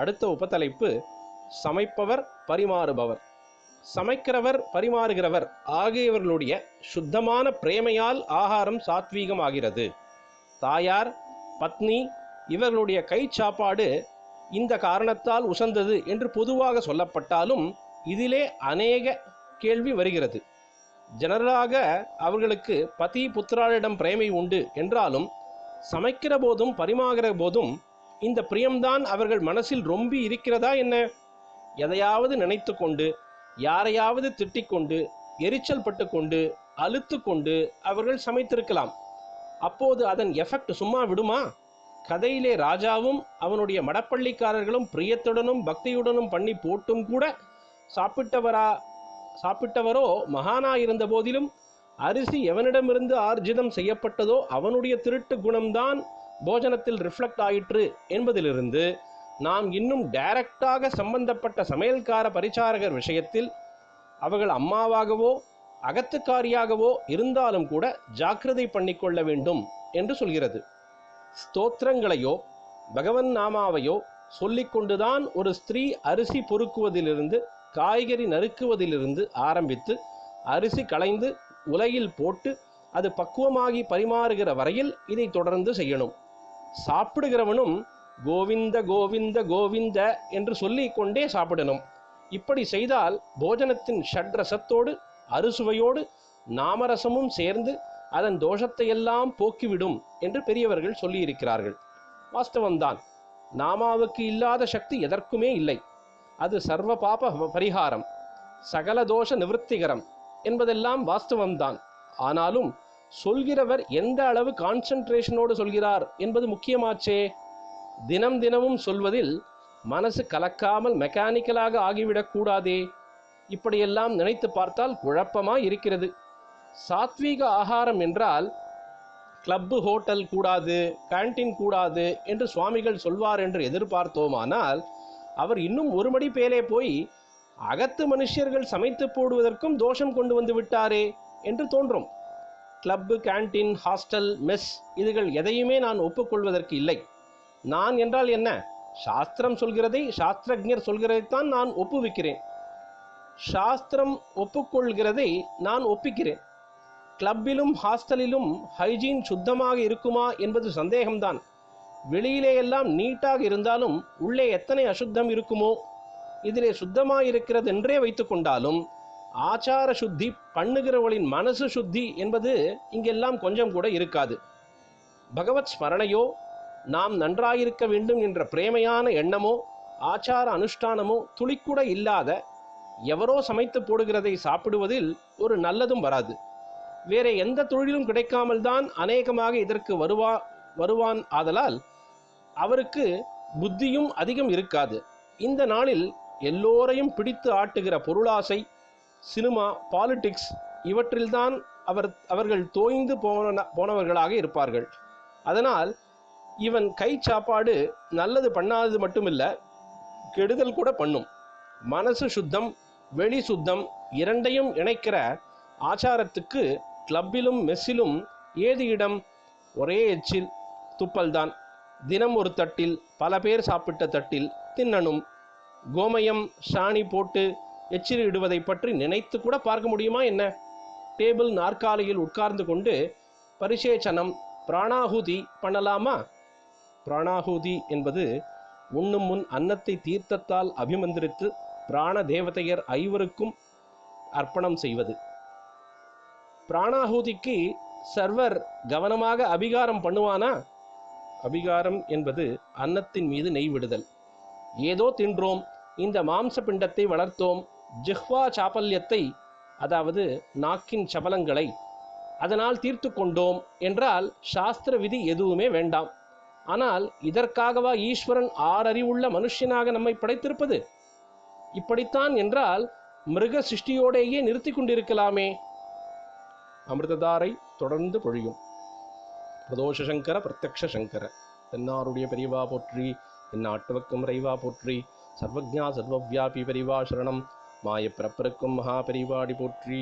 அடுத்த உபத்தலைப்பு சமைப்பவர் பரிமாறுபவர். சமைக்கிறவர் பரிமாறுகிறவர் ஆகியவர்களுடைய சுத்தமான பிரேமையால் ஆகாரம் சாத்வீகமாகிறது. தாயார், பத்னி இவர்களுடைய கை சாப்பாடு இந்த காரணத்தால் உசந்தது என்று பொதுவாக சொல்லப்பட்டாலும் இதிலே அநேக கேள்வி வருகிறது. ஜெனரலாக அவர்களுக்கு பதி புத்திராளிடம் பிரேமை உண்டு என்றாலும் சமைக்கிற போதும் பரிமாறுகிற போதும் இந்த பிரியம்தான் அவர்கள் மனசில் ரொம்பி இருக்கிறதா என்ன? எதையாவது நினைத்து கொண்டு, யாரையாவது திட்டிக் கொண்டு, எரிச்சல் பட்டு கொண்டு, அலுத்து கொண்டு அவர்கள் சமைத்திருக்கலாம். அப்போது அதன் எஃபெக்ட் சும்மா விடுமா? கதையிலே ராஜாவும் அவனுடைய மடப்பள்ளிக்காரர்களும் பிரியத்துடனும் பக்தியுடனும் பண்ணி போட்டும் கூட சாப்பிட்டவரோ மகானாயிருந்த போதிலும் அரிசி எவனிடமிருந்து ஆர்ஜிதம் செய்யப்பட்டதோ அவனுடைய திருட்டு குணம்தான் போஜனத்தில் ரிஃப்ளெக்ட் ஆயிற்று என்பதிலிருந்து நாம் இன்னும் டைரக்டாக சம்பந்தப்பட்ட சமையல்கார பரிசாரகர் விஷயத்தில் அவர்கள் அம்மாவாகவோ அகத்துக்காரியாகவோ இருந்தாலும் கூட ஜாக்கிரதை பண்ணிக்கொள்ள வேண்டும் என்று சொல்கிறது. ஸ்தோத்திரங்களையோ பகவன் நாமாவையோ சொல்லிக்கொண்டுதான் ஒரு ஸ்திரீ அரிசி பொறுக்குவதிலிருந்து காய்கறி நறுக்குவதிலிருந்து ஆரம்பித்து அரிசி களைந்து உலையில் போட்டு அது பக்குவமாகி பரிமாறுகிற வரையில் இதை தொடர்ந்து செய்யணும். சாப்பிடுகிறவனும் கோவிந்த கோவிந்த கோவிந்த என்று சொல்லிக்கொண்டே சாப்பிடணும். இப்படி செய்தால் போஜனத்தின் ஷட்ரசத்தோடு அறுசுவையோடு நாமரசமும் சேர்ந்து அதன் தோஷத்தையெல்லாம் போக்கிவிடும் என்று பெரியவர்கள் சொல்லியிருக்கிறார்கள். வாஸ்தவம்தான். நாமாவுக்கு இல்லாத சக்தி எதற்குமே இல்லை. அது சர்வ பாப பரிகாரம், சகல தோஷ நிவர்த்திகரம் என்பதெல்லாம் வாஸ்தவம்தான். ஆனாலும் சொல்கிறவர் எந்த அளவு கான்சன்ட்ரேஷனோடு சொல்கிறார் என்பது முக்கியமாச்சே. தினம் தினமும் சொல்வதில் மனசு கலக்காமல் மெக்கானிக்கலாக ஆகிவிடக்கூடாதே. இப்படியெல்லாம் நினைத்து பார்த்தால் குழப்பமாக இருக்கிறது. சாத்வீக ஆகாரம் என்றால் கிளப்பு ஹோட்டல் கூடாது, கேன்டீன் கூடாது என்று சுவாமிகள் சொல்வார் என்று எதிர்பார்த்தோமானால் அவர் இன்னும் ஒரு மடி பேலே போய் அகத்து மனுஷர்கள் சமைத்து போடுவதற்கும் தோஷம் கொண்டு வந்து விட்டாரே என்று தோன்றும். கிளப்பு, கேன்டீன், ஹாஸ்டல், மெஸ் இதுகள் எதையுமே நான் ஒப்புக்கொள்வதற்கு இல்லை. நான் என்றால் என்ன? சாஸ்திரம் சொல்கிறதை, சாஸ்திரஜர் சொல்கிறதைத்தான் நான் ஒப்புவிக்கிறேன். சாஸ்திரம் ஒப்புக்கொள்கிறதை நான் ஒப்பிக்கிறேன். கிளப்பிலும் ஹாஸ்டலிலும் ஹைஜீன் சுத்தமாக இருக்குமா என்பது சந்தேகம்தான். வெளியிலே எல்லாம் நீட்டாக இருந்தாலும் உள்ளே எத்தனை அசுத்தம் இருக்குமோ? இதிலே சுத்தமாக இருக்கிறது என்றே வைத்து கொண்டாலும் ஆச்சார சுத்தி பண்ணுகிறவளின் மனசு சுத்தி என்பது இங்கெல்லாம் கொஞ்சம் கூட இருக்காது. பகவத் ஸ்மரணையோ நாம் நன்றாயிருக்க வேண்டும் என்ற பிரேமையான எண்ணமோ ஆச்சார அனுஷ்டானமோ துளிக்கூட இல்லாத எவரோ சமைத்து போடுகிறதை சாப்பிடுவதில் ஒரு நல்லதும் வராது. வேற எந்த தொழிலும் கிடைக்காமல் தான் அநேகமாக இதற்கு வருவான். ஆதலால் அவருக்கு புத்தியும் அதிகம் இருக்காது. இந்த நாளில் எல்லோரையும் பிடித்து ஆட்டுகிற பொருளாசை, சினிமா, பாலிடிக்ஸ் இவற்றில்தான் அவர்கள் தோய்ந்து போனவர்களாக இருப்பார்கள். அதனால் இவன் கை சாப்பாடு நல்லது பண்ணாதது மட்டுமில்ல, கெடுதல் கூட பண்ணும். மனசு சுத்தம், வெளி சுத்தம் இரண்டையும் இணைக்கிற ஆச்சாரத்துக்கு கிளப்பிலும் மெஸ்ஸிலும் ஏது இடம்? ஒரே எச்சில் துப்பல்தான். தினம் ஒரு தட்டில், பல பேர் சாப்பிட்ட தட்டில் தின்னணும். கோமயம் சாணி போட்டு எச்சில் இடுவதை பற்றி நினைத்து கூட பார்க்க முடியுமா என்ன? டேபிள் நாற்காலியில் உட்கார்ந்து கொண்டு பரிசேச்சனம், பிராணாகுதி பண்ணலாமா? பிராணாகுதி என்பது உண்ணும் முன் அன்னத்தை தீர்த்தத்தால் அபிமந்திரித்து பிராண தேவதையர் ஐவருக்கும் அர்ப்பணம் செய்வது. பிராணாகுதிக்கு சர்வர் கவனமாக அபிகாரம் பண்ணுவானா? அபிகாரம் என்பது அன்னத்தின் மீது நெய் விடுதல். ஏதோ தின்றோம், இந்த மாம்ச பிண்டத்தை வளர்த்தோம், ஜிஹ்வா சாப்பல்யத்தை, அதாவது நாக்கின் சபலங்களை அதனால் தீர்த்து கொண்டோம் என்றால் சாஸ்திர விதி எதுவுமே வேண்டாம். ஆனால் இதற்காகவா ஈஸ்வரன் ஆறறிவுள்ள மனுஷனாக நம்மை படைத்திருப்பது? இப்படித்தான் என்றால் மிருக சிருஷ்டியோடேயே நிறுத்தி கொண்டிருக்கலாமே. அமிர்ததாரை தொடர்ந்து பொழியும். பிரதோஷ சங்கர பிரத்யக்ஷ சங்கர தென்னாருடைய பெரியவா போற்றி, எந்நாட்டவர்க்கும் இறைவா போற்றி, சர்வஜா சர்வவியாபி பெரிவா சரணம், மாய பிறப்பிற்கும் மகா பெரிவாடி போற்றி.